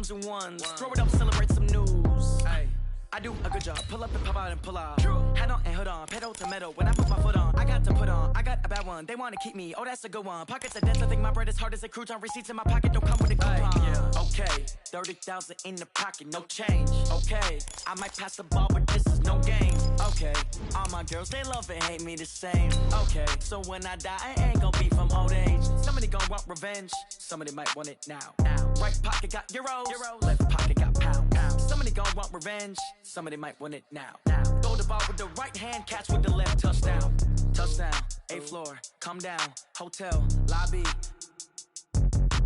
twos and ones. Throw it up, celebrate some news. Ay. I do a good job. Pull up and pop out and pull out. Head on and hood on. Pedal to metal. When I put my foot on, I got to put on. I got a bad one. They want to keep me. Oh, that's a good one. Pockets are dense. I think my bread is hard as a crouton. Receipts in my pocket don't come with a coupon. Yeah. Okay. 30,000 in the pocket. No change. Okay. I might pass the ball, but this is no game. Okay. All my girls, they love and hate me the same. Okay. So when I die, I ain't gonna be from old age. Somebody gonna want revenge. Somebody might want it now. Right pocket got euros. Left pocket got pound. Somebody gonna want revenge. Somebody might want it now. Throw the ball with the right hand, catch with the left. Touchdown. Touchdown. 8th floor. Come down. Hotel. Lobby.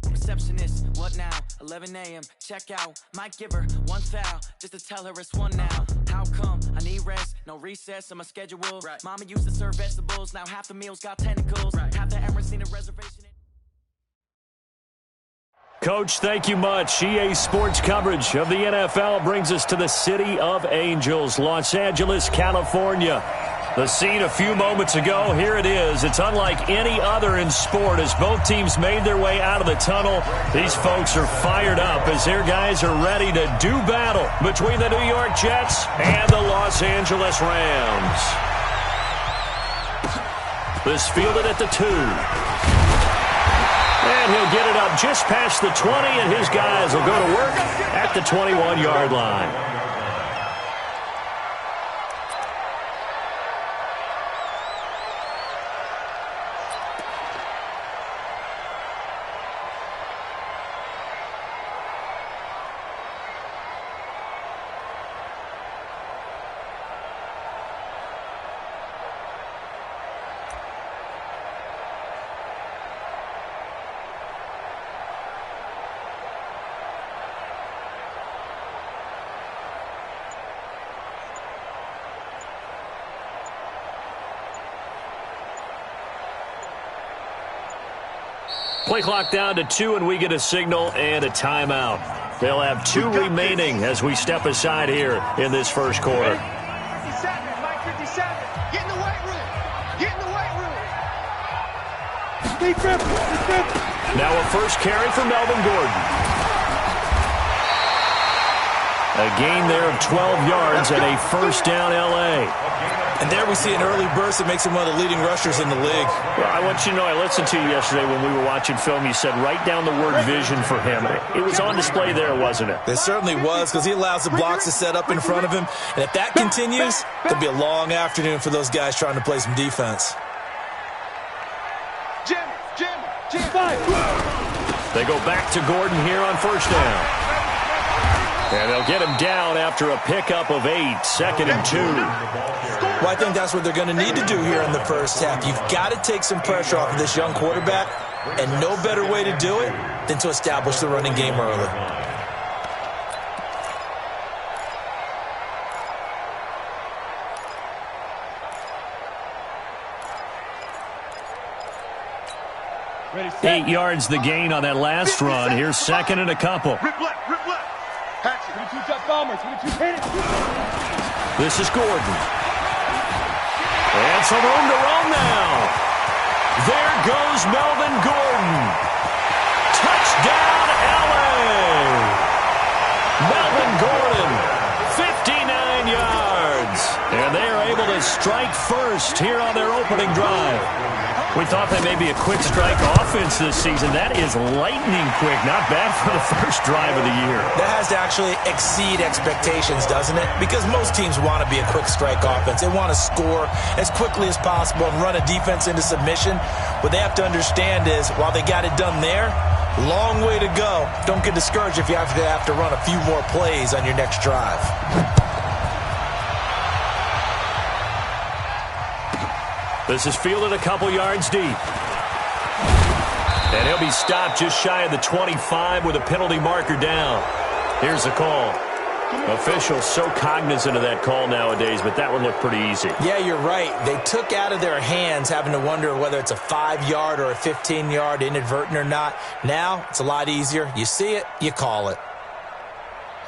Receptionist. What now? 11 a.m. Check out. Might give her one foul just to tell her it's one now. How come? I need rest. No recess in my schedule. Right. Mama used to serve vegetables. Now half the meals got tentacles. Right. Half the Emirates seen a reservation. Coach, thank you much. EA Sports coverage of the NFL brings us to the City of Angels, Los Angeles, California. The scene a few moments ago, here it is. It's unlike any other in sport as both teams made their way out of the tunnel. These folks are fired up as their guys are ready to do battle between the New York Jets and the Los Angeles Rams. This fielded at the 2. And he'll get it up just past the 20, and his guys will go to work at the 21-yard line. Play clock down to 2, and we get a signal and a timeout. They'll have 2 remaining as we step aside here in this first quarter. 57, Mike 57. Get in the weight room. Get in the weight room. Now a first carry for Melvin Gordon. A gain there of 12 yards and a first down L.A. And there we see an early burst that makes him one of the leading rushers in the league. Well, I want you to know, I listened to you yesterday when we were watching film. You said write down the word vision for him. It was on display there, wasn't it? It certainly was, because he allows the blocks to set up in front of him. And if that continues, it'll be a long afternoon for those guys trying to play some defense. Jim. They go back to Gordon here on first down. And they'll get him down after a pickup of 8, 2nd and 2. Well, I think that's what they're going to need to do here in the first half. You've got to take some pressure off of this young quarterback, and no better way to do it than to establish the running game early. Ready, 8 yards the gain on that last run. Here's 2nd and a couple. Rip left. Hatch it. 22 Jet Bombers. 22 hit it. This is Gordon. And some room to roam now. There goes Melvin Gordon. Touchdown, L.A. Melvin Gordon, 59 yards. And they are able to strike first here on their opening drive. We thought that may be a quick strike offense this season. That is lightning quick. Not bad for the first drive of the year. That has to actually exceed expectations, doesn't it? Because most teams want to be a quick strike offense. They want to score as quickly as possible and run a defense into submission. What they have to understand is, while they got it done there, long way to go. Don't get discouraged if you have to run a few more plays on your next drive. This is fielded a couple yards deep. And he'll be stopped just shy of the 25 with a penalty marker down. Here's the call. Officials so cognizant of that call nowadays, but that would look pretty easy. Yeah, you're right. They took out of their hands having to wonder whether it's a 5-yard or a 15-yard inadvertent or not. Now, it's a lot easier. You see it, you call it.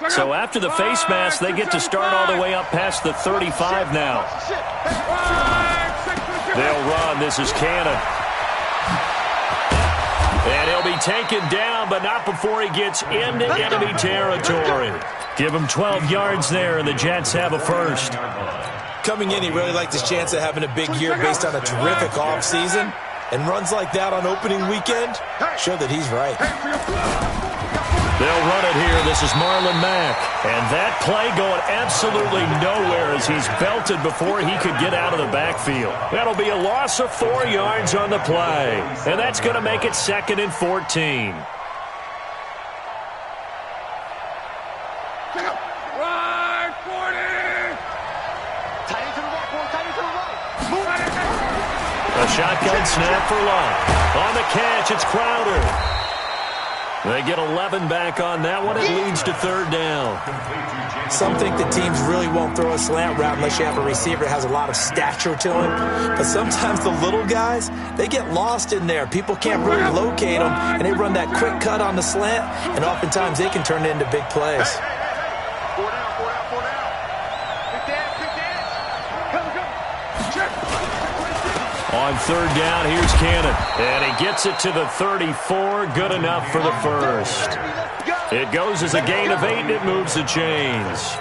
So after the face mask, they get to start all the way up past the 35 now. They'll run. This is Cannon. And he'll He'll be taken down, but not before he gets into enemy territory. Give him 12 yards there, and the Jets have a first. Coming in, he really liked his chance of having a big year based on a terrific offseason. And runs like that on opening weekend show that he's right. They'll run it here. This is Marlon Mack. And that play going absolutely nowhere as he's belted before he could get out of the backfield. That'll be a loss of 4 yards on the play. And that's going to make it 2nd and 14. A shotgun snap for Love. On the catch, it's Crowder. They get 11 back on that one. It leads to 3rd down. Some think that teams really won't throw a slant route unless you have a receiver that has a lot of stature to him. But sometimes the little guys, they get lost in there. People can't really locate them, and they run that quick cut on the slant, and oftentimes they can turn it into big plays. On 3rd down, here's Cannon. And he gets it to the 34. Good enough for the first. It goes as a gain of 8, and it moves the chains.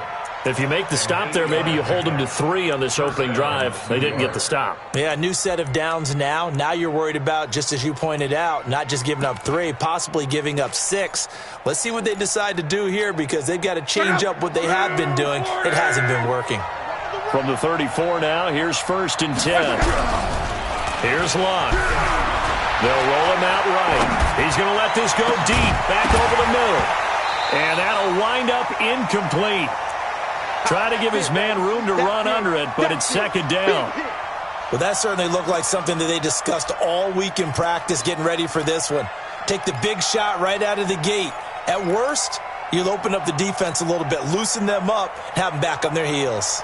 If you make the stop there, maybe you hold them to 3 on this opening drive. They didn't get the stop. Yeah, new set of downs now. Now you're worried about, just as you pointed out, not just giving up 3, possibly giving up 6. Let's see what they decide to do here because they've got to change up what they have been doing. It hasn't been working. From the 34 now, here's 1st and 10. Here's Locke. They'll roll him out right. He's going to let this go deep, back over the middle. And that'll wind up incomplete. Try to give his man room to run under it, but it's 2nd down. Well, that certainly looked like something that they discussed all week in practice getting ready for this one. Take the big shot right out of the gate. At worst, you'll open up the defense a little bit, loosen them up, have them back on their heels.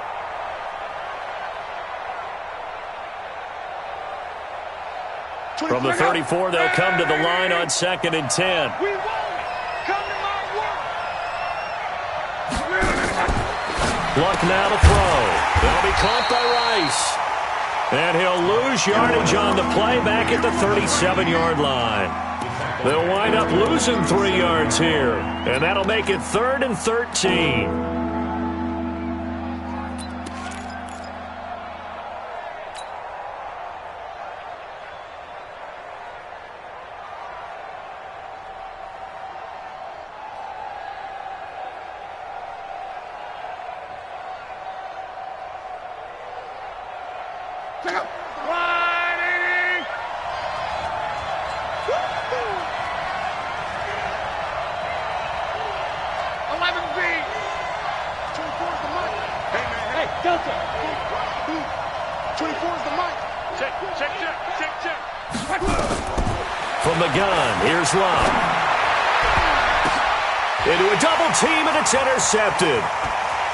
From the 34, they'll come to the line on 2nd and 10. Luck now to throw. They'll be caught by Rice. And he'll lose yardage on the play back at the 37-yard line. They'll wind up losing 3 yards here. And that'll make it 3rd and 13. From the gun, here's Love. Into a double team, and it's intercepted.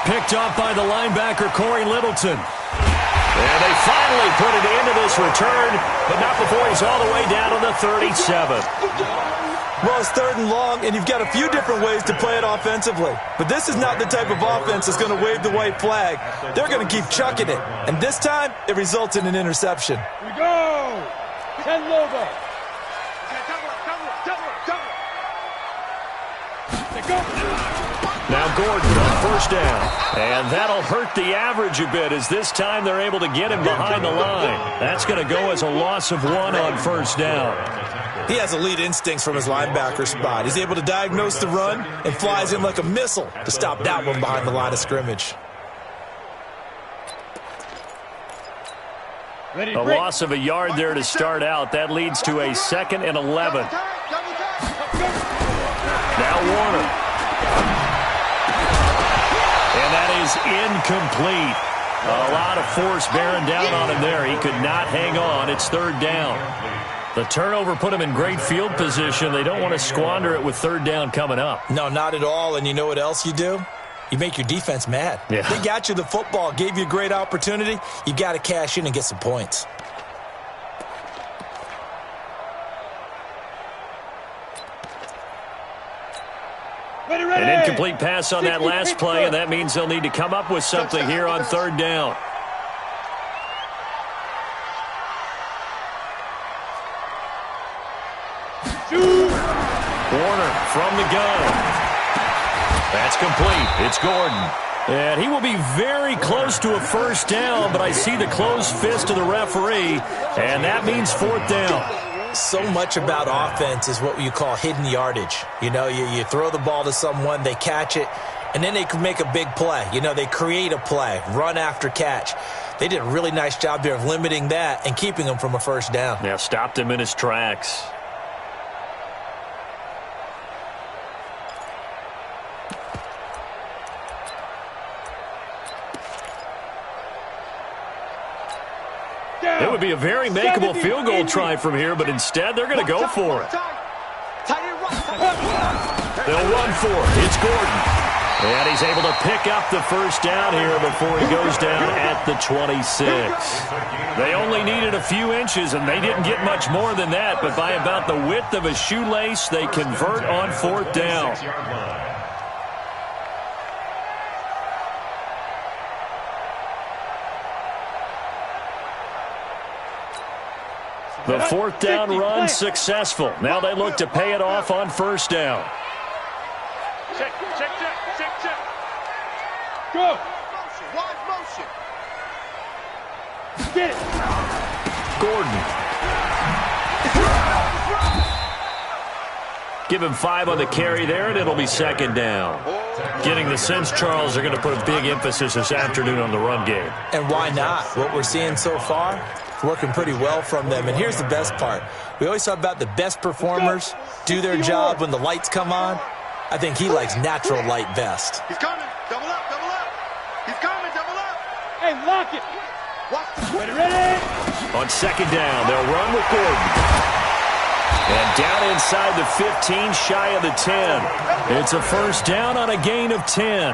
Picked off by the linebacker, Corey Littleton. And they finally put it into this return, but not before he's all the way down to the 37. Well, it's 3rd and long, and you've got a few different ways to play it offensively. But this is not the type of offense that's going to wave the white flag. They're going to keep chucking it. And this time, it results in an interception. We go! 10 Lobo. Now Gordon on 1st down. And that'll hurt the average a bit as this time they're able to get him behind the line. That's going to go as a loss of 1 on 1st down. He has elite instincts from his linebacker spot. He's able to diagnose the run and flies in like a missile to stop that one behind the line of scrimmage. A loss of a yard there to start out. That leads to a 2nd and 11. Now Warner. And that is incomplete. A lot of force bearing down on him there. He could not hang on. It's 3rd down. The turnover put him in great field position. They don't want to squander it with 3rd down coming up. No, not at all. And you know what else you do? You make your defense mad. Yeah. They got you the football, gave you a great opportunity. You got to cash in and get some points. An incomplete pass on that last play, and that means they'll need to come up with something here on 3rd down. from the gun. That's complete. It's Gordon. And he will be very close to a first down, but I see the closed fist of the referee, and that means fourth down. So much about offense is what you call hidden yardage. You know, you throw the ball to someone, they catch it, and then they can make a big play. You know, they create a play, run after catch. They did a really nice job there of limiting that and keeping him from a first down. Yeah, stopped him in his tracks. It would be a very makeable field goal try from here, but instead they're going to go for it. They'll run for it. It's Gordon. And he's able to pick up the first down here before he goes down at the 26. They only needed a few inches, and they didn't get much more than that, but by about the width of a shoelace, they convert on fourth down. The fourth down run successful. Now they look to pay it off on first down. Check. Go. Wide motion. Get it. Gordon. Give him 5 on the carry there, and it'll be second down. Getting the sense, Charles, they're going to put a big emphasis this afternoon on the run game. And why not? What we're seeing so far, it's working pretty well from them. And here's the best part. We always talk about the best performers do their job when the lights come on. I think he likes natural light best. He's coming. Double up. He's coming. Double up. Hey, lock it. Ready. On second down, they'll run with Gordon. And down inside the 15, shy of the 10. It's a first down on a gain of 10.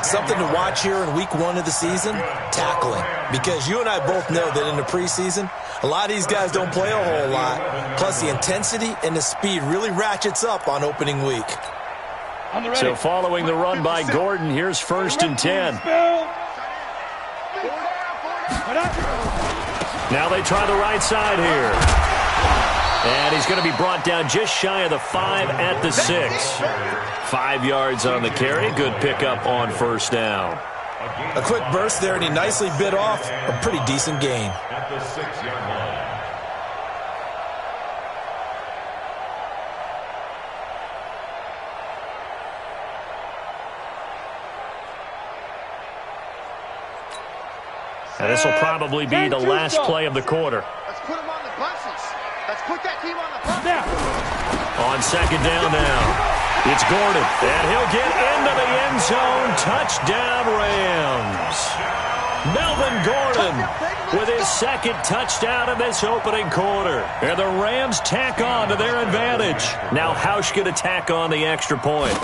Something to watch here in week 1 of the season, tackling. Because you and I both know that in the preseason, a lot of these guys don't play a whole lot. Plus, the intensity and the speed really ratchets up on opening week. So following the run by Gordon, here's first and 10. Now they try the right side here. And he's going to be brought down just shy of the 5 at the 6. 5 yards on the carry. Good pickup on first down. A quick burst there, and he nicely bit off a pretty decent gain. At the 6-yard line. And this will probably be the last play of the quarter. Let's put him on the buses. Let's put that team on the bus. Now. On second down now, it's Gordon, and he'll get into the end zone. Touchdown, Rams. Melvin Gordon with his second touchdown in this opening quarter. And the Rams tack on to their advantage. Now Hausch going to tack on the extra point.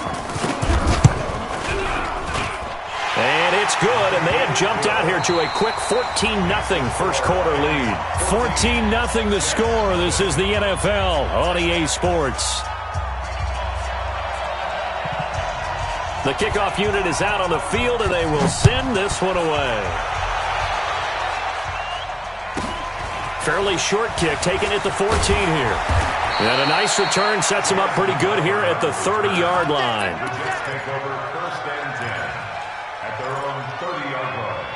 And it's good, and they have jumped out here to a quick 14-0 first quarter lead. 14-0 the score. This is the NFL on EA Sports. The kickoff unit is out on the field, and they will send this one away. Fairly short kick, taken at the 14 here. And a nice return sets them up pretty good here at the 30-yard line. Take over first and 10 at their own 30-yard line.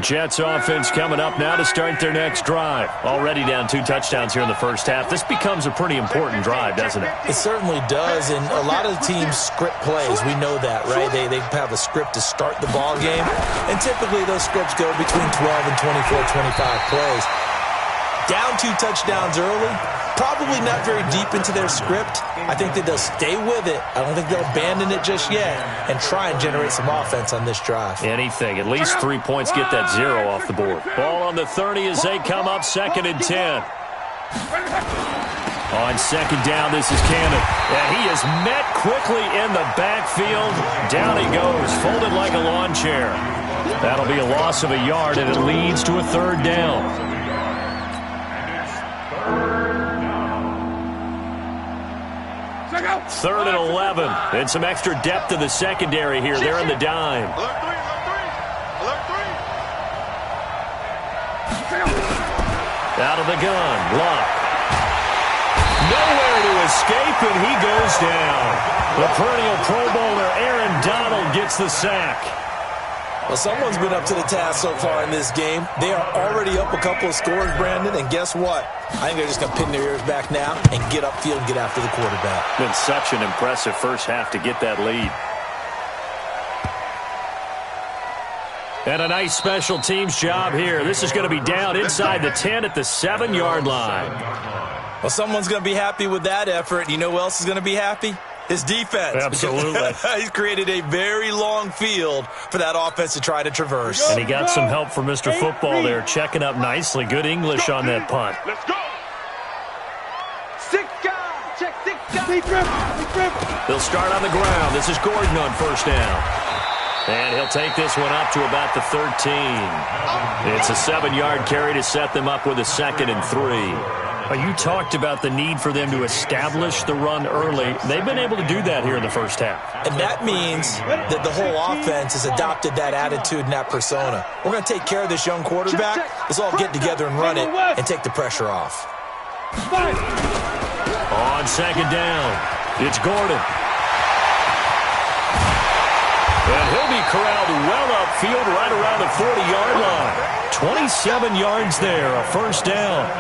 Jets offense coming up now to start their next drive. Already down 2 touchdowns here in the first half. This becomes a pretty important drive, doesn't it? It certainly does, and a lot of the teams script plays. We know that, right? They have a script to start the ball game, and typically those scripts go between 12 and 24, 25 plays. Down 2 touchdowns early, probably not very deep into their script. I think that they'll stay with it. I don't think they'll abandon it just yet and try and generate some offense on this drive. Anything. At least 3 points, get that 0 off the board. Ball on the 30 as they come up second and 10. On second down, this is Cannon. And he is met quickly in the backfield. Down he goes, folded like a lawn chair. That'll be a loss of a yard, and it leads to a third down. Third and 11. And some extra depth to the secondary here. They're in the dime. Alert 3. Out of the gun, Luck. Nowhere to escape, and he goes down. The perennial Pro Bowler Aaron Donald gets the sack. Well, someone's been up to the task so far in this game. They are already up a couple of scores, Brandon, and guess what? I think they're just going to pin their ears back now and get upfield and get after the quarterback. Been such an impressive first half to get that lead. And a nice special teams job here. This is going to be down inside the 10 at the 7-yard line. Well, someone's going to be happy with that effort. You know who else is going to be happy? His defense. Absolutely. He's created a very long field for that offense to try to traverse. And he got some help from Mr. Football there, checking up nicely. Good English on that punt. Let's go. 6 guys. Check 6 guys. They'll start on the ground. This is Gordon on first down. And he'll take this one up to about the 13. It's a 7-yard carry to set them up with a 2nd and 3. You talked about the need for them to establish the run early. They've been able to do that here in the first half. And that means that the whole offense has adopted that attitude and that persona. We're going to take care of this young quarterback. Let's all get together and run it and take the pressure off. On 2nd down, it's Gordon. And he'll be corralled well upfield right around the 40-yard line. 27 yards there, a first down.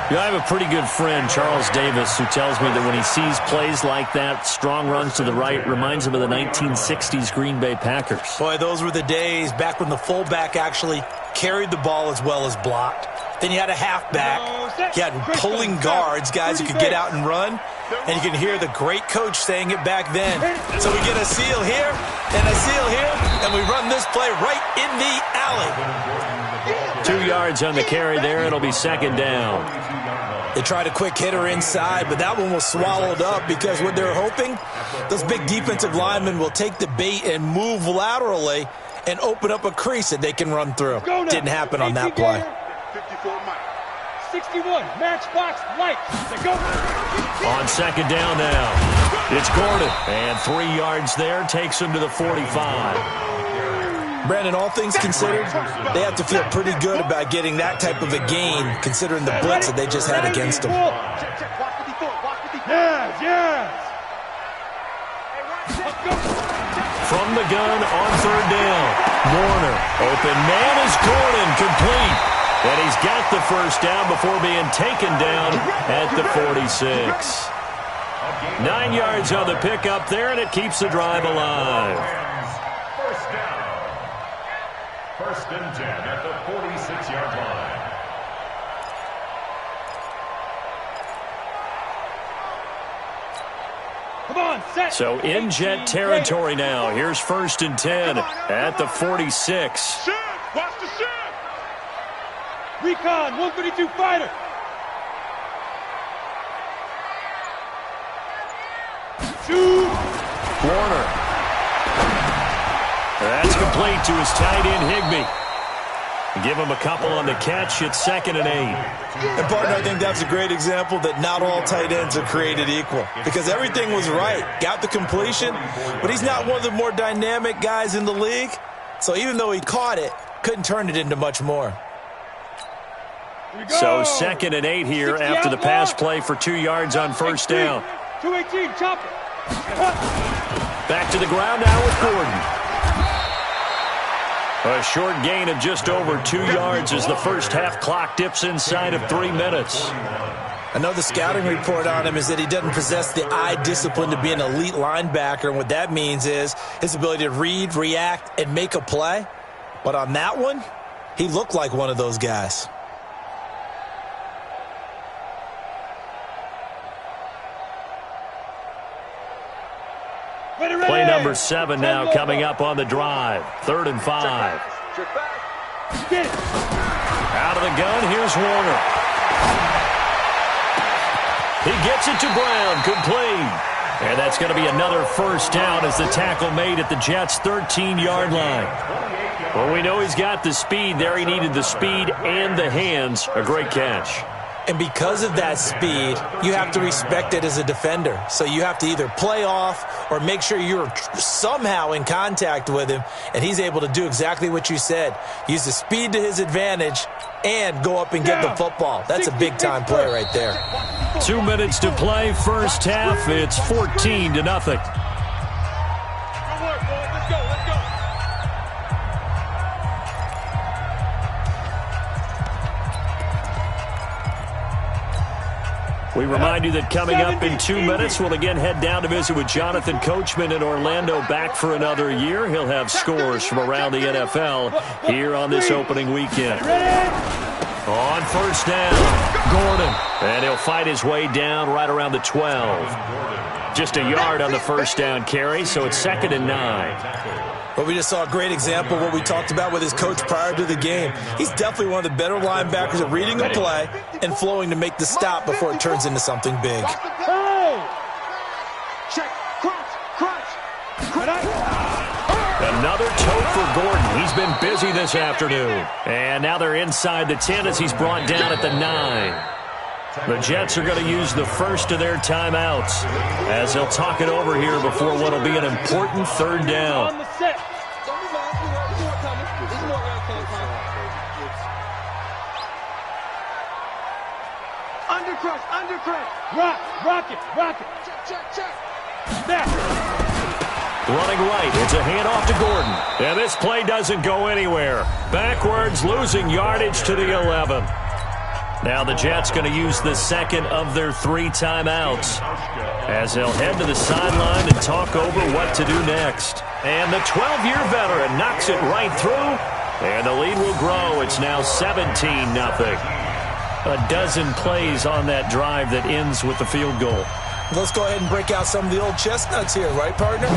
I have a pretty good friend, Charles Davis, who tells me that when he sees plays like that, strong runs to the right, reminds him of the 1960s Green Bay Packers. Boy, those were the days back when the fullback actually carried the ball as well as blocked. Then you had a halfback. You had pulling guards, guys who could get out and run. And you can hear the great coach saying it back then. So we get a seal here and a seal here, and we run this play right in the alley. 2 yards on the carry there. It'll be 2nd down. They tried a quick hitter inside, but that one was swallowed up because what they're hoping, those big defensive linemen will take the bait and move laterally and open up a crease that they can run through. Didn't happen on that play. 54 Mike. 61, matchbox, light. On 2nd down now, it's Gordon. And 3 yards there takes him to the 45. Brandon, all things considered, they have to feel pretty good about getting that type of a gain, considering the blitz that they just had against them. Yes. From the gun on 3rd down, Warner. Open man is Gordon, complete. And he's got the first down before being taken down at the 46. 9 yards on the pickup there, and it keeps the drive alive. First down. 1st and 10 at the 46-yard line. Come on, set. So in jet territory now. Here's 1st and 10 at the 46. Shit. Watch the shit. Recon, 132 fighter. Shoot. Warner. That's complete to his tight end, Higbee. Give him a couple on the catch. It's 2nd and 8. And, partner, I think that's a great example that not all tight ends are created equal because everything was right. Got the completion, but he's not one of the more dynamic guys in the league. So even though he caught it, couldn't turn it into much more. So 2nd and 8 here after the pass play for 2 yards on first down. 218, chopper. Back to the ground now with Gordon. A short gain of just over 2 yards as the first half clock dips inside of 3 minutes. I know the scouting report on him is that he doesn't possess the eye discipline to be an elite linebacker, and what that means is his ability to read, react, and make a play. But on that one, he looked like one of those guys. Play number 7 now coming up on the drive. 3rd and 5. Out of the gun, here's Warner. He gets it to Brown, complete. And that's going to be another first down as the tackle made at the Jets' 13-yard line. Well, we know he's got the speed there. He needed the speed and the hands. A great catch. And because of that speed, you have to respect it as a defender. So you have to either play off or make sure you're somehow in contact with him. And he's able to do exactly what you said. Use the speed to his advantage and go up and get the football. That's a big-time play right there. 2 minutes to play, first half. It's 14-0. We remind you that coming up in 2 minutes, we'll again head down to visit with Jonathan Coachman in Orlando, back for another year. He'll have scores from around the NFL here on this opening weekend. On first down, Gordon. And he'll fight his way down right around the 12. Just a yard on the first down carry, so it's 2nd and 9. But we just saw a great example of what we talked about with his coach prior to the game. He's definitely one of the better linebackers at reading a play and flowing to make the stop before it turns into something big. Check, crunch. Another toe for Gordon. He's been busy this afternoon. And now they're inside the 10 as he's brought down at the 9. The Jets are going to use the first of their timeouts as they'll talk it over here before what will be an important third down. Undercrush. Rock it. Check. Running right, it's a handoff to Gordon. And this play doesn't go anywhere. Backwards, losing yardage to the 11. Now the Jets going to use the second of their 3 timeouts as they'll head to the sideline and talk over what to do next. And the 12-year veteran knocks it right through, and the lead will grow. It's now 17-0. A dozen plays on that drive that ends with the field goal. Let's go ahead and break out some of the old chestnuts here, right, partner?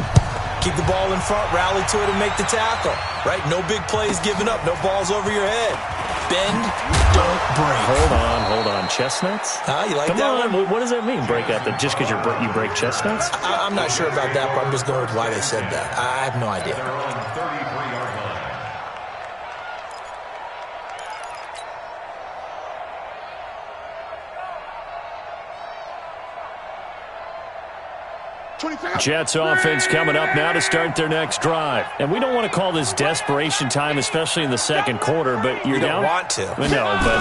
Keep the ball in front, rally to it, and make the tackle, right? No big plays given up, no balls over your head. Bend, don't break. Hold on. Chestnuts? You like Come that on. one? What does that mean, break out? Just because you break chestnuts? I'm not sure about that, but I'm just going with why they said that. I have no idea. Jets offense coming up now to start their next drive. And we don't want to call this desperation time, especially in the second quarter, but you're down. You don't want to. No, but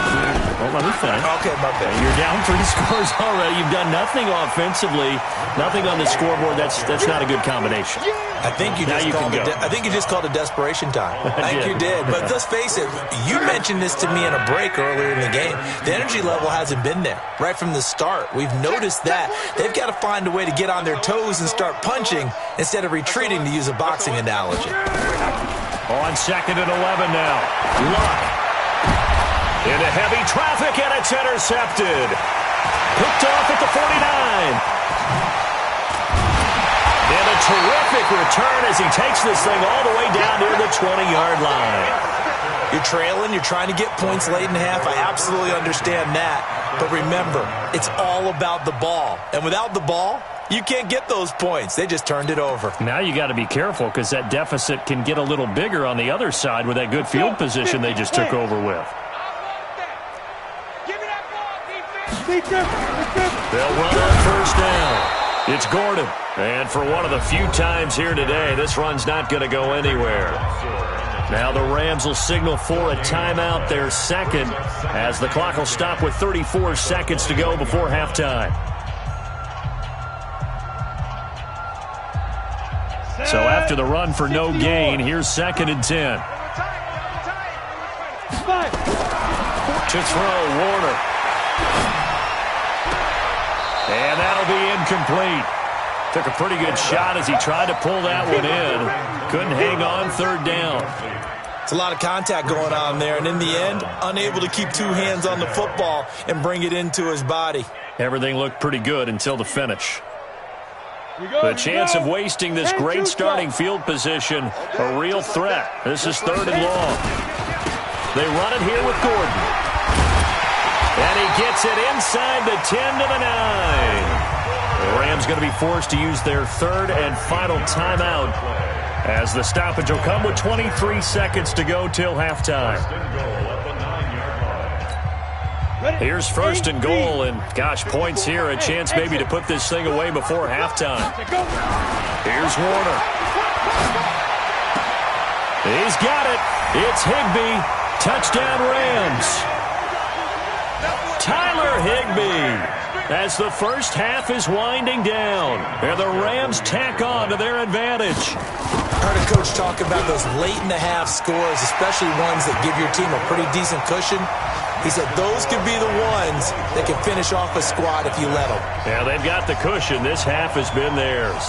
well, let me finish. Okay, my bad. You're down 3 scores already. You've done nothing offensively, nothing on the scoreboard. That's not a good combination. I think you just called it desperation time. I think you did. But let's face it, you mentioned this to me in a break earlier in the game. The energy level hasn't been there right from the start. We've noticed that. They've got to find a way to get on their toes and start punching instead of retreating, to use a boxing analogy. On 2nd and 11 now. Luck. Into heavy traffic, and it's intercepted. Picked off at the 49. And a terrific return as he takes this thing all the way down near the 20-yard line. You're trailing. You're trying to get points late in half. I absolutely understand that. But remember, it's all about the ball. And without the ball, you can't get those points. They just turned it over. Now you got to be careful because that deficit can get a little bigger on the other side with that good field position they just took over with. They'll run on first down. It's Gordon. And for one of the few times here today, this run's not going to go anywhere. Now the Rams will signal for a timeout, their second, as the clock will stop with 34 seconds to go before halftime. So after the run for no gain, here's 2nd and 10. To throw, Warner. And that'll be incomplete. Took a pretty good shot as he tried to pull that one in. Couldn't hang on, 3rd down. It's a lot of contact going on there, and in the end, unable to keep 2 hands on the football and bring it into his body. Everything looked pretty good until the finish. The chance of wasting this great starting field position, a real threat. This is 3rd and long. They run it here with Gordon. And he gets it inside the 10 to the 9. The Rams going to be forced to use their 3rd and final timeout as the stoppage will come with 23 seconds to go till halftime. Here's 1st and goal, and gosh, points here, a chance maybe to put this thing away before halftime. Here's Warner. He's got it. It's Higbee. Touchdown Rams. Tyler Higbee. As the first half is winding down, and the Rams tack on to their advantage. I heard a coach talk about those late-in-the-half scores, especially ones that give your team a pretty decent cushion. He said those could be the ones that can finish off a squad if you let them. Yeah, they've got the cushion. This half has been theirs.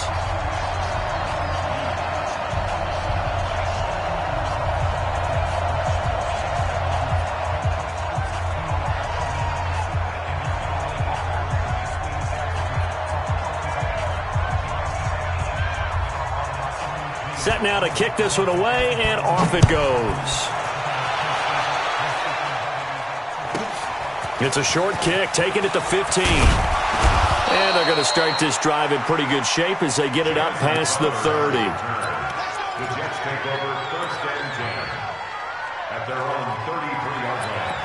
Set now to kick this one away, and off it goes. It's a short kick, taking it to 15. And they're going to start this drive in pretty good shape as they get it up past the 30. The Jets take over 1st and 10 at their own 33-yard line.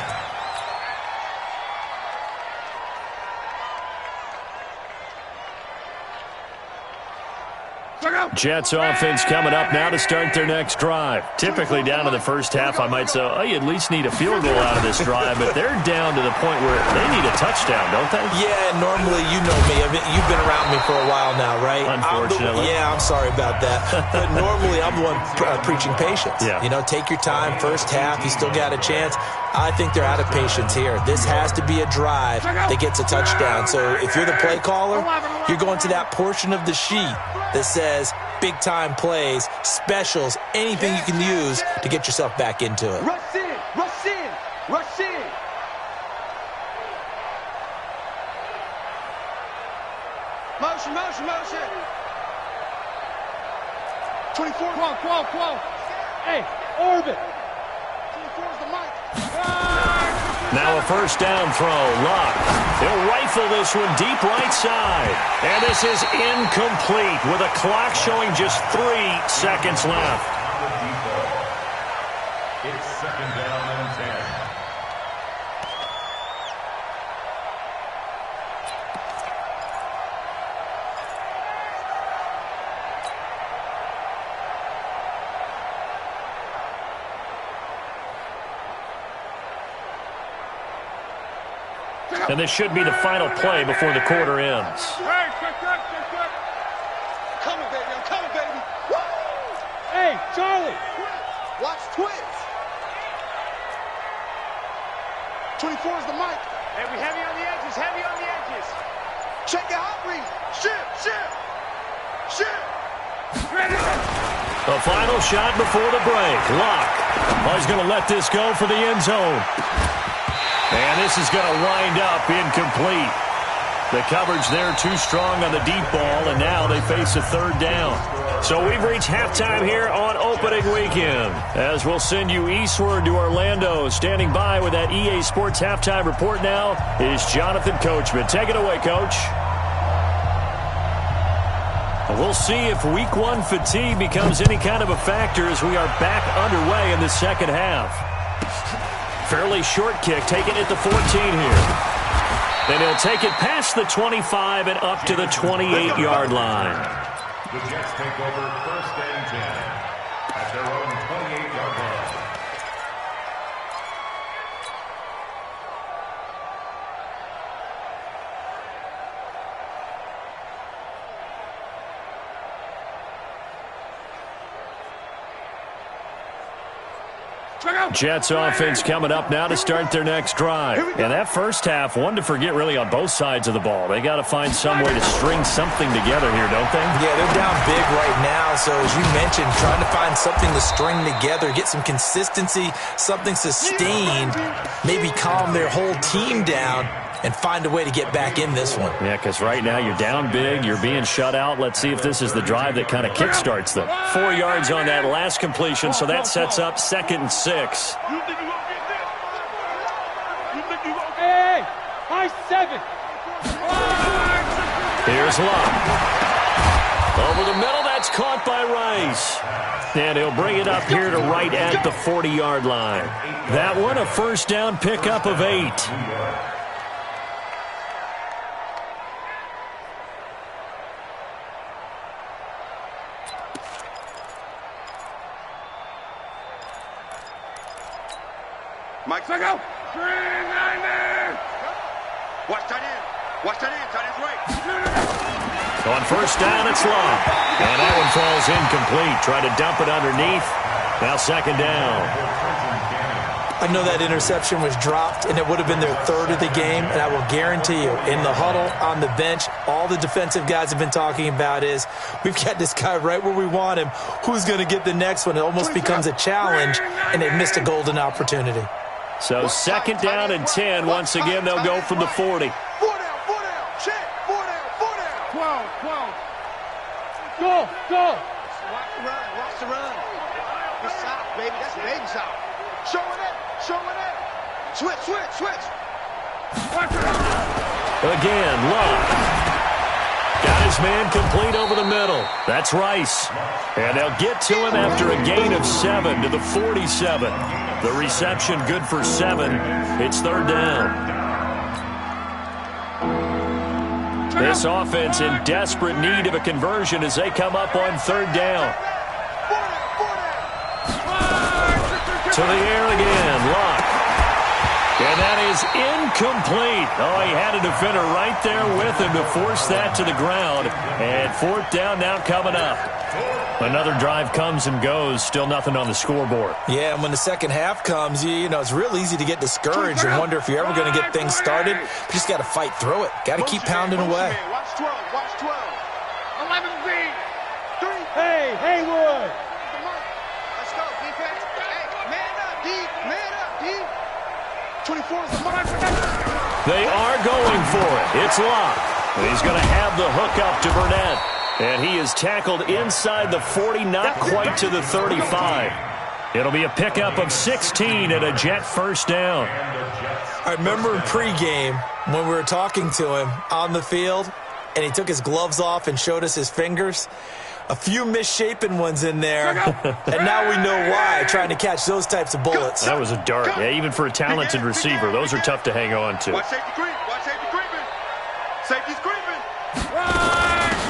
Jets offense coming up now to start their next drive. Typically down to the first half, I might say, oh, you at least need a field goal out of this drive, but they're down to the point where they need a touchdown, don't they? Yeah, normally, you know me. You've been around me for a while now, right? Unfortunately. I'm sorry about that. But normally, I'm the one preaching patience. Yeah. You know, take your time. First half, you still got a chance. I think they're out of patience here. This has to be a drive that gets a touchdown. So if you're the play caller, you're going to that portion of the sheet that says big-time plays, specials, anything you can use to get yourself back into it. Rush in, rush in, rush in. Motion, motion, motion. 24. Come on. Hey, orbit. 24 is the mic. Now a first down throw. Luck. He'll rifle this one deep right side. And this is incomplete with a clock showing just 3 seconds left. It's 2nd down and 10. And this should be the final play before the quarter ends. Hey, coming, baby. I'm coming, baby. Woo! Hey, Charlie. Watch twins. 24 is the mic. Hey, we heavy on the edges, heavy on the edges. Check it out, read. Shift. The final shot before the break. Luck. Oh, he's going to let this go for the end zone. And this is going to wind up incomplete. The coverage there too strong on the deep ball, and now they face a 3rd down. So we've reached halftime here on opening weekend. As we'll send you eastward to Orlando. Standing by with that EA Sports halftime report now is Jonathan Coachman. Take it away, Coach. We'll see if Week 1 fatigue becomes any kind of a factor as we are back underway in the second half. Fairly short kick, taking it to 14 here. Then he'll take it past the 25 and up to the 28-yard line. The Jets take over 1st and 10 at their own 28-yard line. Jets offense coming up now to start their next drive. And that first half, one to forget really on both sides of the ball. They got to find some way to string something together here, don't they? Yeah, they're down big right now. So as you mentioned, trying to find something to string together, get some consistency, something sustained, maybe calm their whole team down and find a way to get back in this one. Yeah, because right now you're down big, you're being shut out. Let's see if this is the drive that kind of kickstarts them. 4 yards on that last completion, so that sets up 2nd and 6. Hey, high 7. Here's Luck. Over the middle, that's caught by Rice. And he'll bring it up here to right at the 40-yard line. That one, a first down pickup of 8. Mike, go. Watch tight end. Watch tight end. Tight end's right. On first down, it's Love. And that one falls incomplete. Try to dump it underneath. Now second down. I know that interception was dropped, and it would have been their third of the game, and I will guarantee you, in the huddle, on the bench, all the defensive guys have been talking about is, we've got this guy right where we want him. Who's going to get the next one? It almost becomes a challenge, and they missed a golden opportunity. So second down and 10. Once again, they'll go from the 40. 4 down, 4 down. Check. 4 down, 4 down. 12. Go. Watch the run. Good shot, baby. That's a baby shot. Show it. Switch. Again, Love. Got his man complete over the middle. That's Rice. And they'll get to him after a gain of 7 to the 47. The reception good for 7. It's third down. This offense in desperate need of a conversion as they come up on third down. To the air again, Locke. And that is incomplete. Oh, he had a defender right there with him to force that to the ground. And fourth down now coming up. Another drive comes and goes. Still nothing on the scoreboard. Yeah, and when the second half comes, you know, it's real easy to get discouraged and wonder if you're ever going to get things started. You just got to fight through it. Got to keep pounding away. Watch 12. 11 Z. 3. Hey, Haywood. Let's go, defense. Hey, man up, D. Man up, D. 24 is the mark. They are going for it. It's Locke. And he's going to have the hook up to Burnett. And he is tackled inside the 40, not quite to the 35. It'll be a pickup of 16 and a Jet first down. I remember in pregame when we were talking to him on the field, and he took his gloves off and showed us his fingers. A few misshapen ones in there, and now we know why, trying to catch those types of bullets. That was a dart. Yeah, even for a talented receiver, those are tough to hang on to. Watch safety creep. Watch safety creeping. Safety's creeping.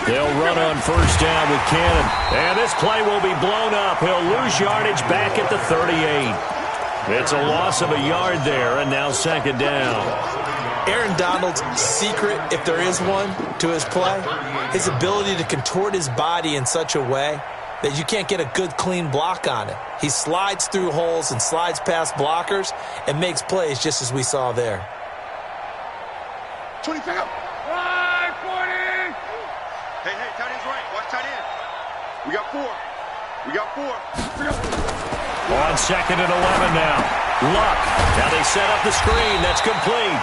They'll run on first down with Cannon. And this play will be blown up. He'll lose yardage back at the 38. It's a loss of a yard there, and now second down. Aaron Donald's secret, if there is one, to his play, his ability to contort his body in such a way that you can't get a good, clean block on it. He slides through holes and slides past blockers and makes plays just as we saw there. 25. Hey, tight end's right. Watch tight end. We got 4. On second and 11 now. Luck. Now they set up the screen. That's complete.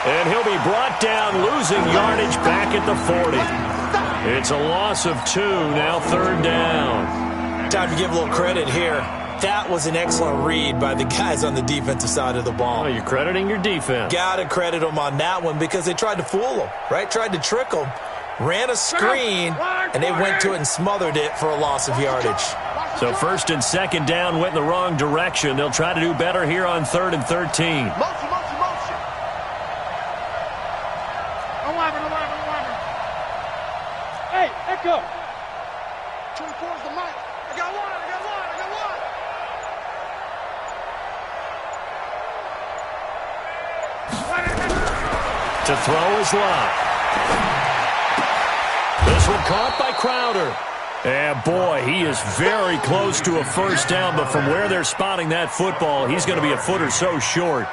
And he'll be brought down, losing yardage back at the 40. It's a loss of 2, now third down. Time to give a little credit here. That was an excellent read by the guys on the defensive side of the ball. Oh, you're crediting your defense. Got to credit them on that one because they tried to fool them, right? Tried to trick them. Ran a screen, and they went to it and smothered it for a loss of yardage. So first and second down went in the wrong direction. They'll try to do better here on 3rd and 13. Motion. 11. Hey, Echo. 24 is the mic. I got one. To throw is Locke. This one caught by Crowder. And boy, he is very close to a first down, but from where they're spotting that football, he's going to be a foot or so short.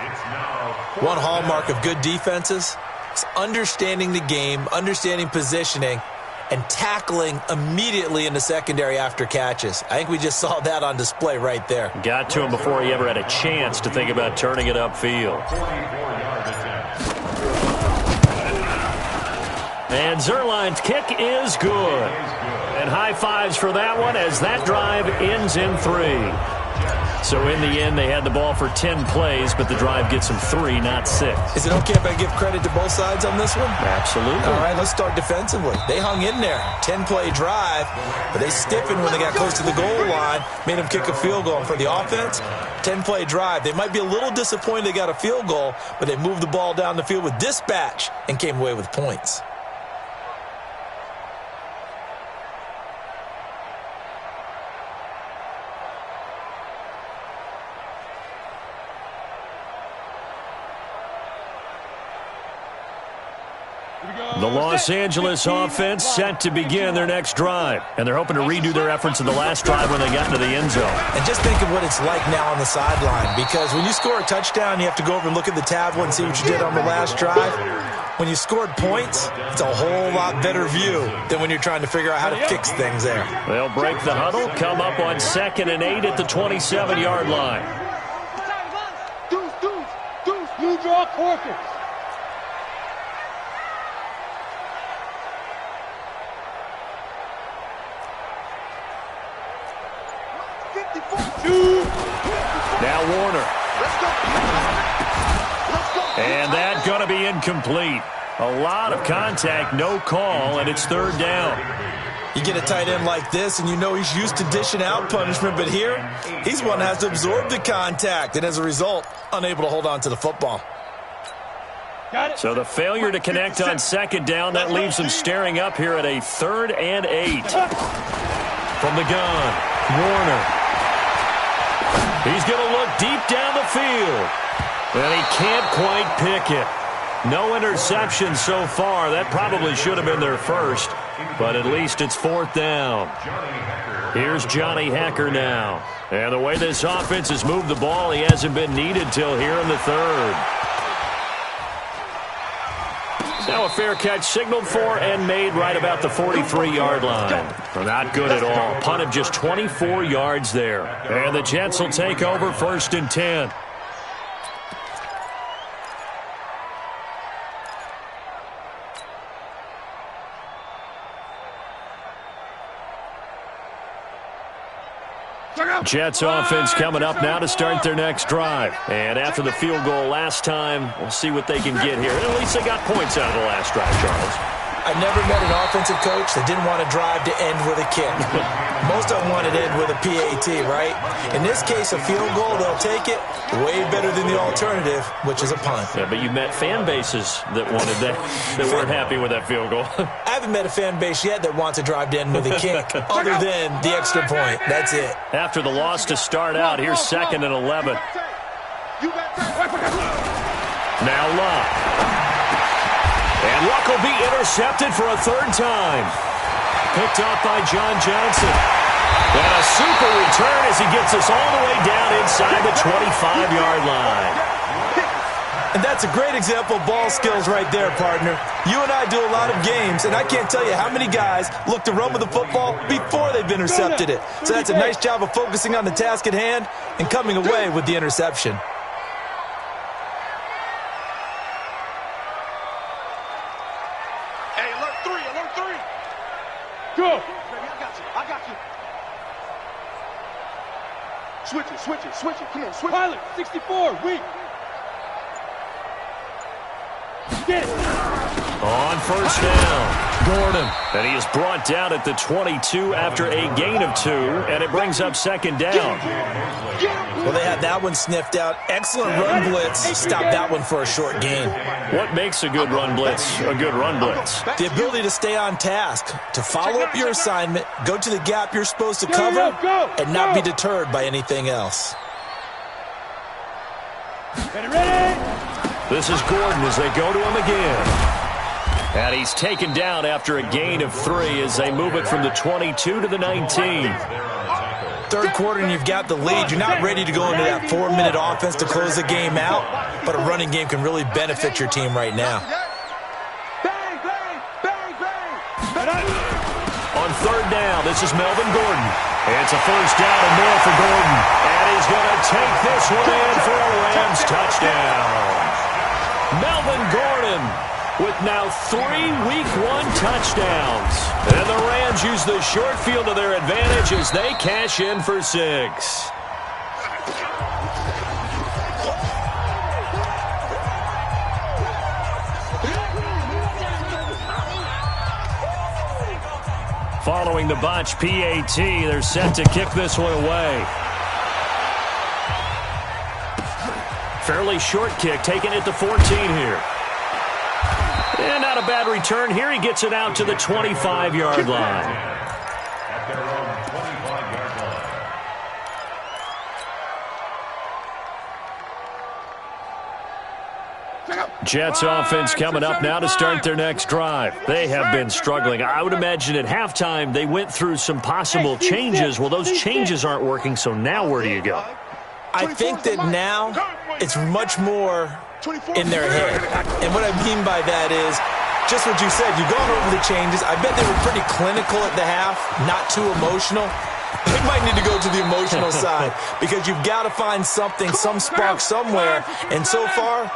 One hallmark of good defenses is understanding the game, understanding positioning, and tackling immediately in the secondary after catches. I think we just saw that on display right there. Got to him before he ever had a chance to think about turning it upfield. And Zerline's kick is good. And high fives for that one as that drive ends in 3. So in the end, they had the ball for 10 plays, but the drive gets them 3, not 6. Is it okay if I give credit to both sides on this one? Absolutely. All right, let's start defensively. They hung in there. 10-play drive, but they stiffened when they got close to the goal line, made them kick a field goal. And for the offense, 10-play drive. They might be a little disappointed they got a field goal, but they moved the ball down the field with dispatch and came away with points. The Los Angeles offense set to begin their next drive. And they're hoping to redo their efforts in the last drive when they got into the end zone. And just think of what it's like now on the sideline. Because when you score a touchdown, you have to go over and look at the tablet and see what you did on the last drive. When you scored points, it's a whole lot better view than when you're trying to figure out how to fix things there. They'll break the huddle, come up on 2nd and 8 at the 27-yard line. Deuce, you draw quarters. Now Warner. And that's going to be incomplete. A lot of contact, no call, and it's 3rd down. You get a tight end like this, and you know he's used to dishing out punishment, but here, he's one that has to absorb the contact, and as a result, unable to hold on to the football. So the failure to connect on 2nd down, that leaves him staring up here at a 3rd and 8. From the gun, Warner. He's going to look deep down the field. And he can't quite pick it. No interception so far. That probably should have been their first. But at least it's 4th down. Here's Johnny Hekker now. And the way this offense has moved the ball, he hasn't been needed till here in the 3rd. Now a fair catch signaled for and made right about the 43-yard line. Well, not good at all. Punt of just 24 yards there. And the Jets will take over 1st and 10. Jets offense coming up now to start their next drive. And after the field goal last time, we'll see what they can get here. And at least they got points out of the last drive, Charles. I never met an offensive coach that didn't want to drive to end with a kick. Most of them wanted to end with a PAT, right? In this case, a field goal, they'll take it. Way better than the alternative, which is a punt. Yeah, but you met fan bases that wanted that weren't happy with that field goal. I haven't met a fan base yet that wants to drive to end with a kick, other than the extra point. That's it. After the loss to start out, here's 2nd and 11. Now Luck. And Luck will be intercepted for a 3rd time. Picked up by John Johnson. And a super return as he gets us all the way down inside the 25-yard line. And that's a great example of ball skills right there, partner. You and I do a lot of games, and I can't tell you how many guys look to run with the football before they've intercepted it. So that's a nice job of focusing on the task at hand and coming away with the interception. Hey, alert 3. Go. Baby, I got you. Switch it. Come on, switch it. Pilot, 64, weak. Get it. On 1st down, Gordon. And he is brought down at the 22 after a gain of 2, and it brings up 2nd down. Well, they had that one sniffed out. Excellent run blitz. Stop that one for a short gain. What makes a good run blitz a good run blitz? The ability to stay on task, to follow up your assignment, go to the gap you're supposed to cover, and not be deterred by anything else. Ready? This is Gordon as they go to him again. And he's taken down after a gain of 3 as they move it from the 22 to the 19. 3rd quarter and you've got the lead. You're not ready to go into that 4-minute offense to close the game out, but a running game can really benefit your team right now. Bang. On 3rd down, this is Melvin Gordon. It's a 1st down and more for Gordon. And he's going to take this one in for a Rams touchdown. Melvin Gordon with now 3 Week 1 touchdowns. And the Rams use the short field to their advantage as they cash in for 6. Following the botch PAT, they're set to kick this one away. Fairly short kick, taken at the 14 here. And not a bad return here. He gets it out to the 25-yard line. At their own 25-yard line. Jets offense coming up now to start their next drive. They have been struggling. I would imagine at halftime they went through some possible changes. Well, those changes aren't working, so now where do you go? I think that now it's much more in their head. And what I mean by that is just what you said. You've gone over the changes. I bet they were pretty clinical at the half, not too emotional. They might need to go to the emotional side because you've got to find something, some spark somewhere. And so far,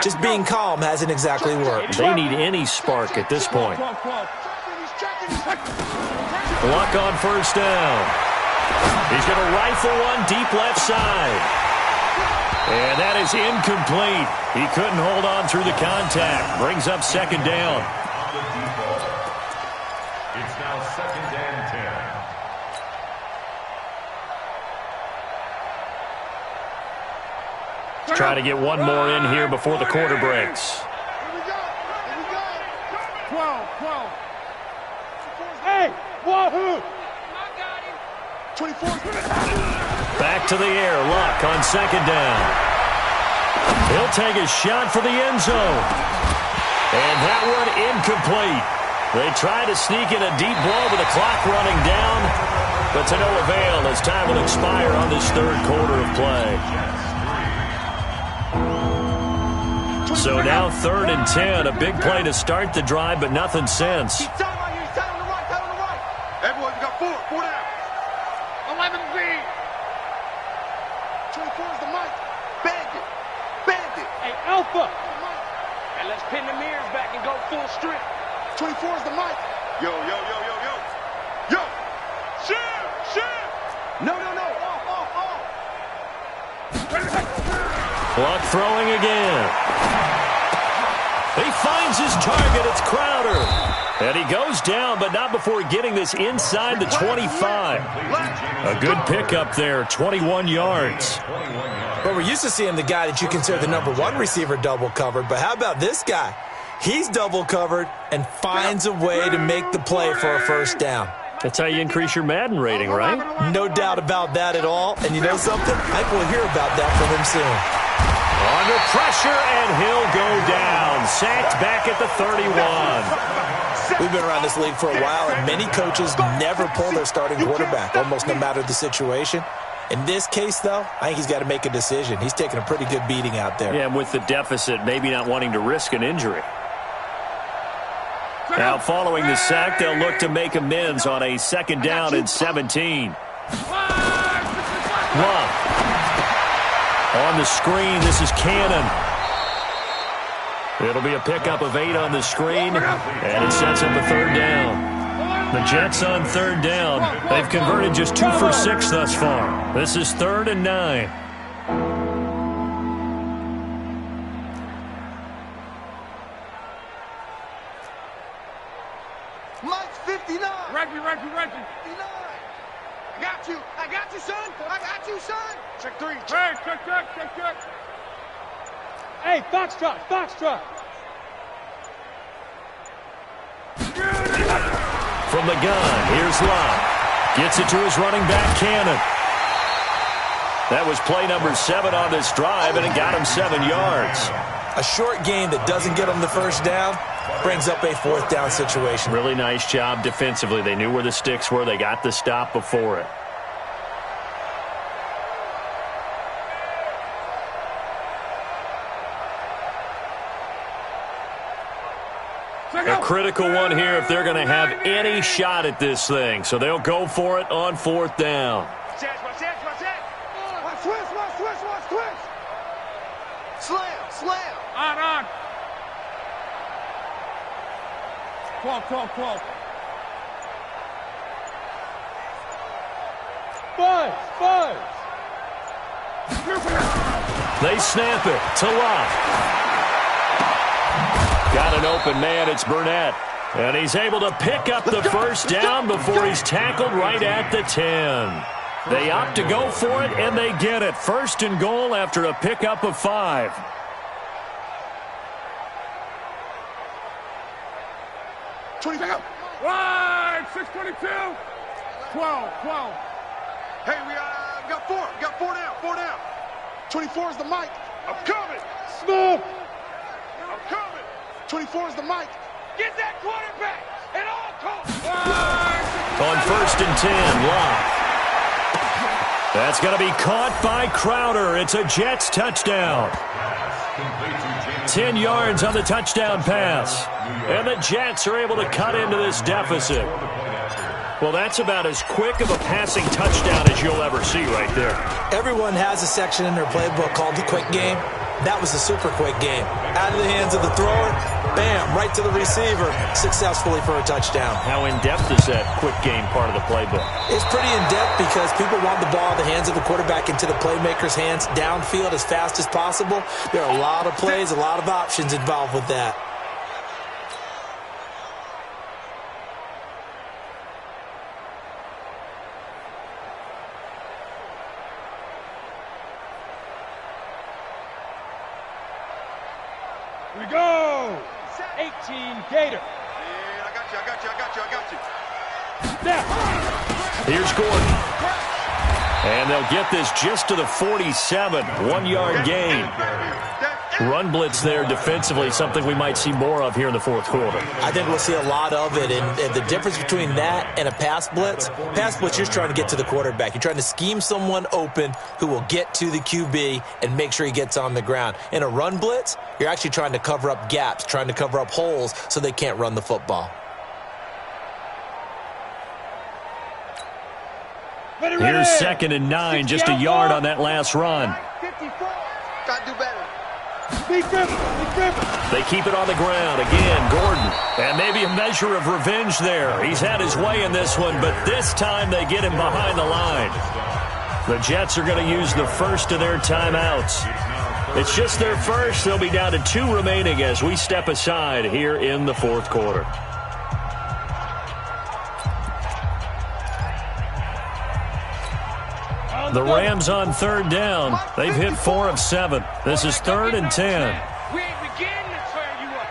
just being calm hasn't exactly worked. They need any spark at this point. Luck on first down. He's going to rifle one deep left side. And that is incomplete. He couldn't hold on through the contact. Brings up second down. It's now 2nd and 10. Try to get one more in here before the quarter breaks. Here we go. 12. Hey, wahoo! 24. Back to the air. Luck on second down. He'll take a shot for the end zone. And that one incomplete. They try to sneak in a deep blow with the clock running down, but to no avail as time will expire on this third quarter of play. So now 3rd and 10, a big play to start the drive, but nothing since. Keep time on you. Time on the right. Everyone, you got 4 down. 11B. 24 is the mic. Bandit. Hey, Alpha. And let's pin the mirrors back and go full strip. 24 is the mic. Yo. Shit. No. Off. Luck throwing again. He finds his target. It's Crowder. And he goes down, but not before getting this inside the 25. A good pickup there, 21 yards. But we're used to seeing the guy that you consider the #1 receiver double covered. But how about this guy? He's double covered and finds a way to make the play for a first down. That's how you increase your Madden rating, right? No doubt about that at all. And you know something? I think we'll hear about that from him soon. Under pressure, and he'll go down. Sacked back at the 31. We've been around this league for a while, and many coaches never pull their starting quarterback, almost no matter the situation. In this case, though, I think he's got to make a decision. He's taking a pretty good beating out there. Yeah, and with the deficit, maybe not wanting to risk an injury. Now, following the sack, they'll look to make amends on a 2nd down and 17. Love. On the screen, this is Cannon. It'll be a pickup of 8 on the screen, and it sets up a 3rd down. The Jets on 3rd down. They've converted just 2 for 6 thus far. This is 3rd and 9. Mike's 59. Reggie. 59. I got you, son. Check 3. Hey, check. Hey, Foxtrot. From the gun, here's Love. Gets it to his running back, Cannon. That was play number 7 on this drive, and it got him 7 yards. A short game that doesn't get him the first down brings up a 4th down situation. Really nice job defensively. They knew where the sticks were. They got the stop before it. A critical one here if they're going to have any shot at this thing. So they'll go for it on 4th down. Watch it. Twist. Slam. On. 12. 5. They snap it to Love. Got an open man, it's Burnett. And he's able to pick up the first down before he's tackled right at the 10. They opt to go for it, and they get it. 1st and goal after a pickup of 5. Right, 6:22. 12. Hey, we got 4. We got 4 down. 24 is the mic. I'm coming. Smooth. coming. 24 is the mic. Get that quarterback at all costs. On 1st and 10, Locke. That's going to be caught by Crowder. It's a Jets touchdown. 10 yards on the touchdown pass. And the Jets are able to cut into this deficit. Well, that's about as quick of a passing touchdown as you'll ever see right there. Everyone has a section in their playbook called the quick game. That was a super quick game. Out of the hands of the thrower, bam, right to the receiver, successfully for a touchdown. How in-depth is that quick game part of the playbook? It's pretty in-depth because people want the ball in the hands of the quarterback into the playmaker's hands downfield as fast as possible. There are a lot of plays, a lot of options involved with that. We go! 18 Gator. Yeah, I got you. Snap. Here's Gordon. And they'll get this just to the 47. 1-yard gain. Run blitz there defensively, something we might see more of here in the fourth quarter. I think we'll see a lot of it, and the difference between that and a pass blitz, you're trying to get to the quarterback. You're trying to scheme someone open who will get to the QB and make sure he gets on the ground. In a run blitz, you're actually trying to cover up gaps, trying to cover up holes so they can't run the football. Here's 2nd and 9, just a yard on that last run. Gotta do better. They keep it on the ground. Again, Gordon. And maybe a measure of revenge there. He's had his way in this one, but this time they get him behind the line. The Jets are going to use the first of their timeouts. It's just their first. They'll be down to 2 remaining as we step aside here in the fourth quarter. The Rams on 3rd down. They've hit 4 of 7. This is 3rd and 10. We ain't beginning to tear you up.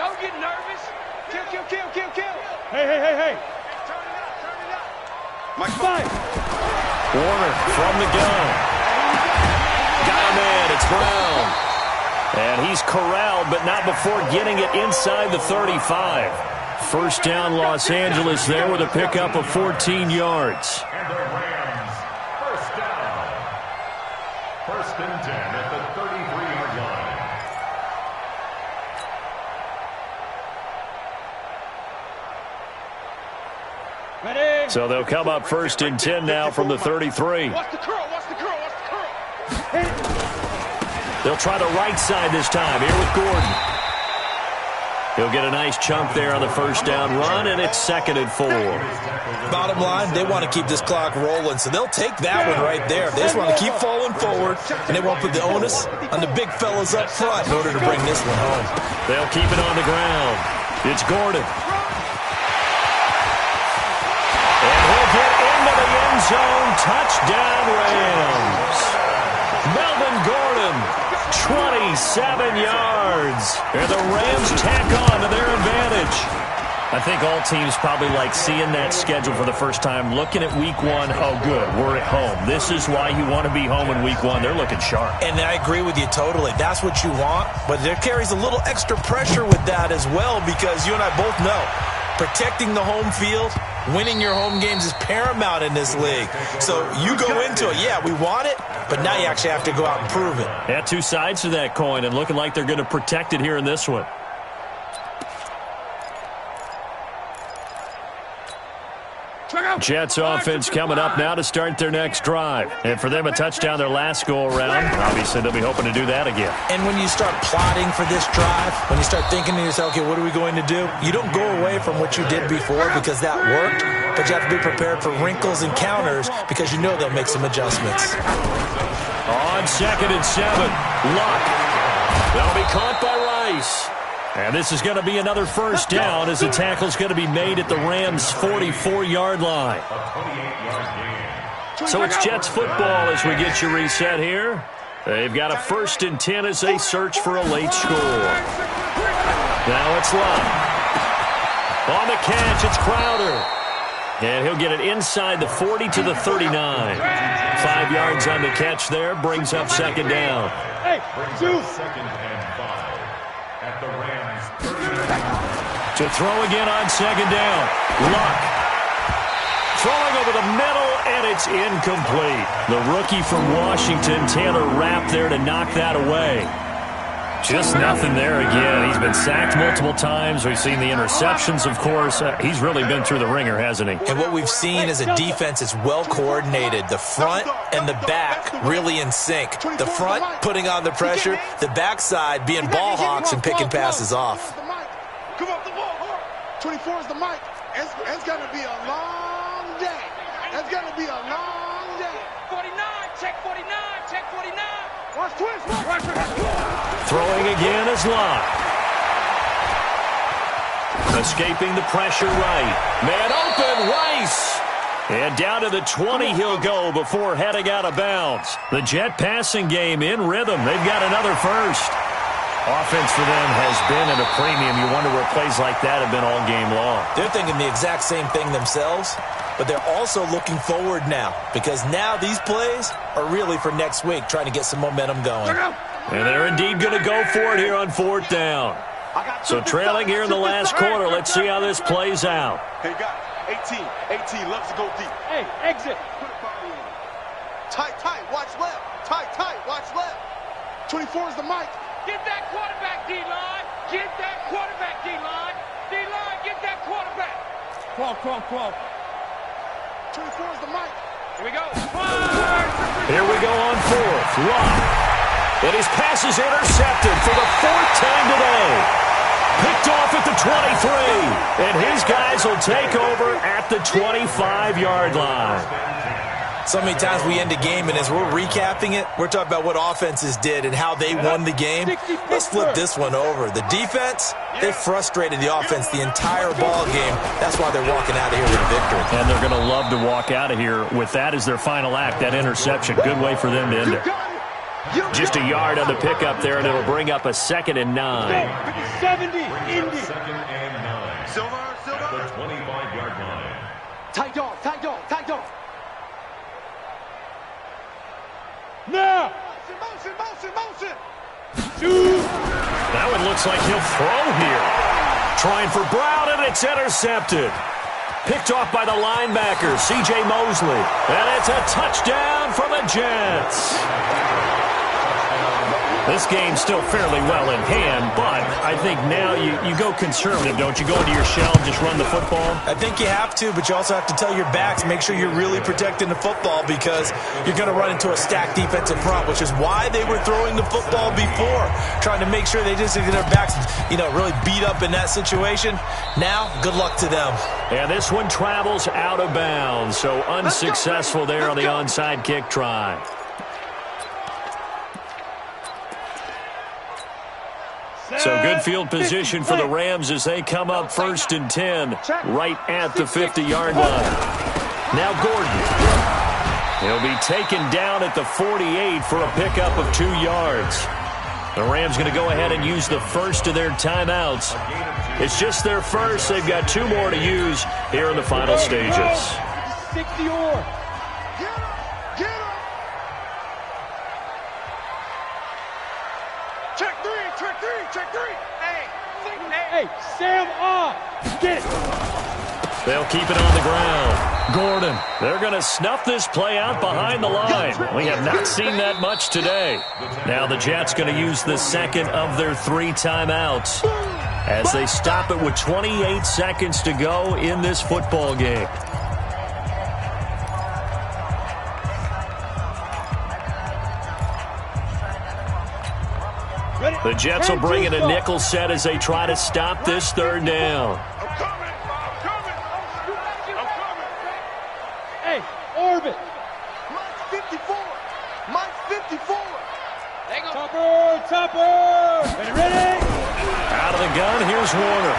Don't get nervous. Kill. Hey. Turn it up. Mike 5. Warner from the gun. Got a man. It's Brown. And he's corralled, but not before getting it inside the 35. First down, Los Angeles there with a pickup of 14 yards. And the Rams, first down. 1st and 10 at the 33-yard line. Ready. So they'll come up 1st and 10 now from the 33. What's the curl? They'll try the right side this time here with Gordon. He'll get a nice chunk there on the first down run, and it's 2nd and 4. Bottom line, they want to keep this clock rolling, so they'll take that one right there. They just want to keep falling forward, and they won't put the onus on the big fellas up front in order to bring this one home. They'll keep it on the ground. It's Gordon. And he'll get into the end zone. Touchdown, Rams. Melvin Gordon, 27 yards. And the Rams tack on to their advantage. I think all teams probably like seeing that schedule for the first time, looking at week 1. Oh, good, we're at home. This is why you want to be home in week 1. They're looking sharp. And I agree with you totally. That's what you want. But there carries a little extra pressure with that as well, because you and I both know protecting the home field, winning your home games is paramount in this league. So you go into it, yeah, we want it, but now you actually have to go out and prove it. Yeah, 2 sides to that coin, and looking like they're going to protect it here in this one. Jets offense coming up now to start their next drive. And for them, a touchdown their last go-around. Obviously, they'll be hoping to do that again. And when you start plotting for this drive, when you start thinking to yourself, okay, what are we going to do? You don't go away from what you did before because that worked, but you have to be prepared for wrinkles and counters because you know they'll make some adjustments. On 2nd and 7, Luck. That'll be caught by Rice. And this is going to be another first down as the tackle's going to be made at the Rams' 44-yard line. So it's Jets football as we get you reset here. They've got a 1st and 10 as they search for a late score. Now it's Luck. On the catch, it's Crowder. And he'll get it inside the 40 to the 39. 5 yards on the catch there, brings up 2nd down. Hey, 2. At the Rams' 30. To throw again on second down. Luck. Throwing over the middle, and it's incomplete. The rookie from Washington, Taylor Rapp, there to knock that away. Just nothing there again. He's been sacked multiple times. We've seen the interceptions, of course. He's really been through the ringer, hasn't he? And what we've seen is a defense that's well coordinated. The front and the back really in sync. The front putting on the pressure. The backside being ball hawks and picking passes off. Come up the ball hard. 24 is the mic. It's going to be a long day. It's going to be a long day. 49, check 49, check 49. Watch twist, watch. Throwing again is Lott. Escaping the pressure right. Man open, Rice. And down to the 20 he'll go before heading out of bounds. The Jet passing game in rhythm. They've got another first. Offense for them has been at a premium. You wonder where plays like that have been all game long. They're thinking the exact same thing themselves, but they're also looking forward now because now these plays are really for next week, trying to get some momentum going. And they're indeed going to go for it here on fourth down. So trailing here in the last quarter. Let's see how this plays out. Hey, guys, 18 loves to go deep. Hey, exit. Tight, watch left. Tight, watch left. 24 is the mic. Get that quarterback, D-line. Get that quarterback, D-line. D-line, get that quarterback. 12. 24 is the mic. Here we go. Here we go on fourth. Lott. And his pass is intercepted for the fourth time today. Picked off at the 23. And his guys will take over at the 25-yard line. So many times we end a game, and as we're recapping it, we're talking about what offenses did and how they won the game. Let's flip this one over. The defense, they frustrated the offense the entire ball game. That's why they're walking out of here with a victory. And they're going to love to walk out of here with that as their final act, that interception. Good way for them to end it. Just a yard on the pickup there, and it'll bring up a 2nd and 9. 70, Indy. 2nd and 9. Silver. At the 25-yard line. Tight dog. Now. Motion. Shoot. That one looks like he'll throw here. Trying for Brown, and it's intercepted. Picked off by the linebacker, C.J. Mosley. And it's a touchdown for the Jets. This game's still fairly well in hand, but I think now you go conservative, don't you? Go into your shell and just run the football? I think you have to, but you also have to tell your backs, make sure you're really protecting the football because you're going to run into a stacked defensive front, which is why they were throwing the football before, trying to make sure they just get their backs, really beat up in that situation. Now, good luck to them. And this one travels out of bounds, so unsuccessful there on the onside kick try. So good field position for the Rams as they come up 1st and 10 right at the 50-yard line. Now Gordon. He'll be taken down at the 48 for a pickup of 2 yards. The Rams going to go ahead and use the first of their timeouts. It's just their first. They've got 2 more to use here in the final stages. 60 or. Check three. Hey, Sam on. Get it. They'll keep it on the ground. Gordon, they're going to snuff this play out behind the line. We have not seen that much today. Now the Jets going to use the second of their 3 timeouts as they stop it with 28 seconds to go in this football game. The Jets will bring in a nickel set as they try to stop this 3rd down. I'm coming. Hey, orbit. Mike's 54. Topper. Ready? Out of the gun, here's Warner.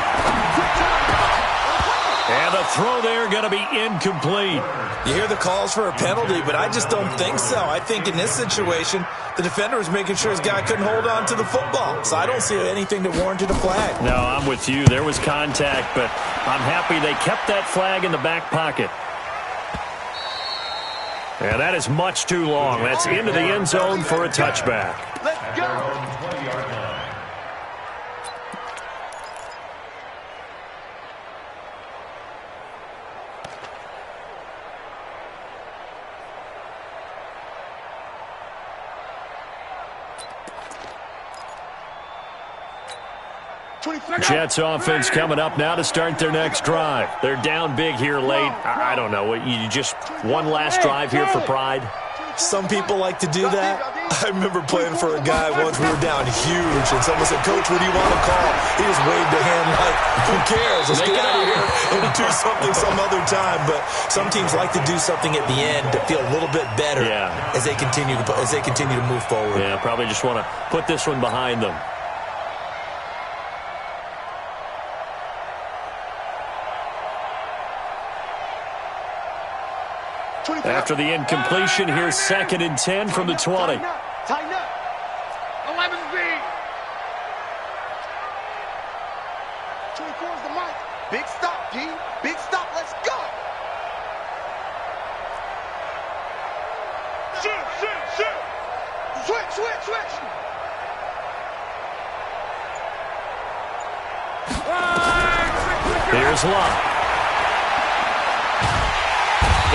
And the throw there going to be incomplete. You hear the calls for a penalty, but I just don't think so. I think in this situation, the defender was making sure his guy couldn't hold on to the football. So I don't see anything that warranted a flag. No, I'm with you. There was contact, but I'm happy they kept that flag in the back pocket. And that is much too long. That's into the end zone for a touchback. Let's go. Jets offense coming up now to start their next drive. They're down big here late. I don't know. You just one last drive here for pride? Some people like to do that. I remember playing for a guy once. We were down huge, and someone said, "Coach, what do you want to call?" He just waved a hand like, "Who cares? Let's get out of here and do something some other time." But some teams like to do something at the end to feel a little bit better as they continue to move forward. Yeah, probably just want to put this one behind them. After the incompletion, here's 2nd and 10 from the 20. Tighten up. 11 speed. 24 is the mic. Big stop, D. Big stop. Let's go. Shoot. Switch. Here's Love.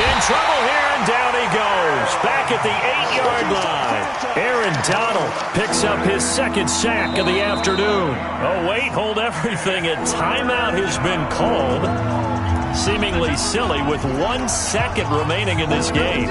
In trouble here, and down he goes. Back at the 8-yard line. Aaron Donald picks up his 2nd sack of the afternoon. Oh, wait, hold everything. A timeout has been called. Seemingly silly with 1 second remaining in this game.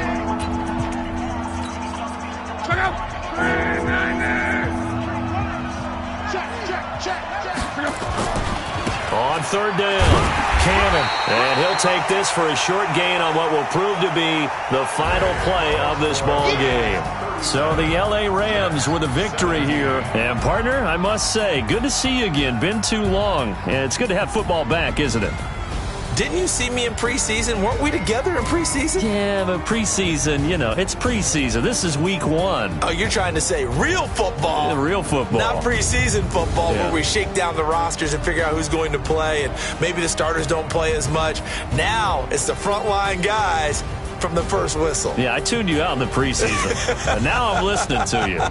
On 3rd down, Cannon. And he'll take this for a short gain on what will prove to be the final play of this ball game. So the L.A. Rams with a victory here. And, partner, I must say, good to see you again. Been too long. And it's good to have football back, isn't it? Didn't you see me in preseason? Weren't we together in preseason? Yeah, but preseason, it's preseason. This is week 1. Oh, you're trying to say real football. Real football. Not preseason football where we shake down the rosters and figure out who's going to play, and maybe the starters don't play as much. Now it's the frontline guys from the first whistle. Yeah, I tuned you out in the preseason. And now I'm listening to you.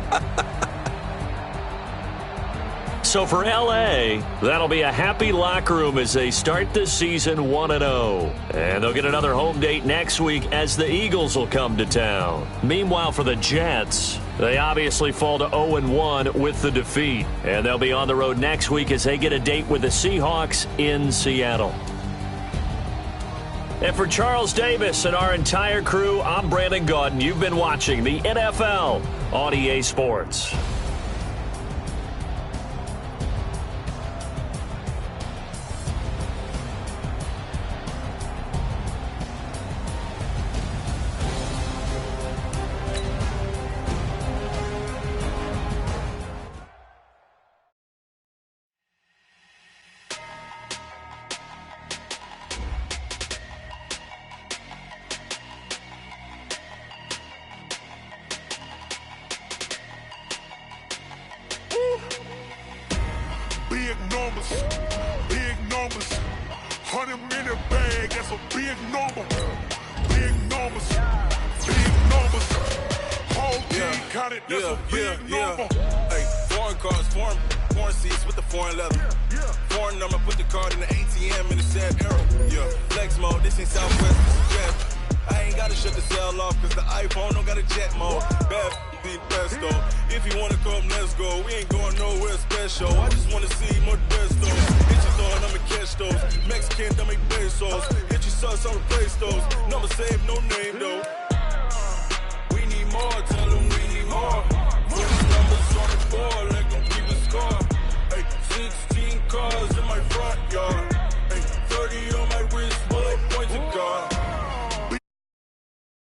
So for L.A., that'll be a happy locker room as they start the season 1-0. And they'll get another home date next week as the Eagles will come to town. Meanwhile, for the Jets, they obviously fall to 0-1 with the defeat. And they'll be on the road next week as they get a date with the Seahawks in Seattle. And for Charles Davis and our entire crew, I'm Brandon Gaudin. You've been watching the NFL on EA Sports. Big numbers, 100 minute bag, that's a big number. Big numbers, whole team counted, that's a big number. Hey, foreign cars, foreign seats with the foreign leather. Foreign number, put the card in the ATM in the sad arrow. Yeah, flex mode, this ain't Southwest, this is Jet. I ain't gotta shut the cell off, cause the iPhone don't got a jet mode. Bad be best though. If you wanna come, let's go. We ain't going nowhere special. I just wanna see more best though. Hit your thought, I'ma catch those. Mexican, don't make pesos. Hit your sus, I'll replace those. Number save, no name though. We need more, tell them we need more.